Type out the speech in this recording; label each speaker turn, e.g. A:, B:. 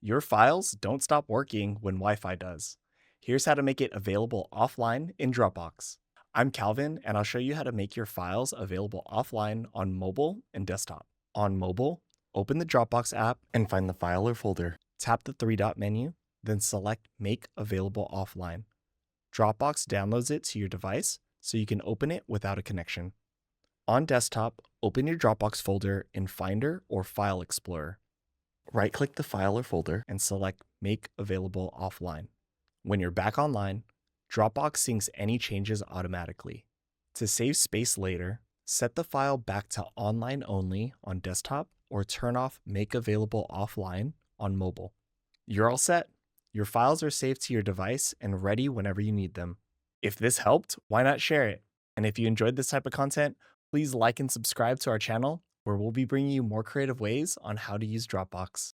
A: Your files don't stop working when Wi-Fi does. Here's how to make it available offline in Dropbox. I'm Calvin, and I'll show you how to make your files available offline on mobile and desktop. On mobile, open the Dropbox app and find the file or folder. Tap the three-dot menu, then select Make Available Offline. Dropbox downloads it to your device so you can open it without a connection. On desktop, open your Dropbox folder in Finder or File Explorer. Right-click the file or folder and select Make Available Offline. When you're back online, Dropbox syncs any changes automatically. To save space later, set the file back to Online Only on desktop or turn off Make Available Offline on mobile. You're all set. Your files are saved to your device and ready whenever you need them. If this helped, why not share it? And if you enjoyed this type of content, please like and subscribe to our channel, where we'll be bringing you more creative ways on how to use Dropbox.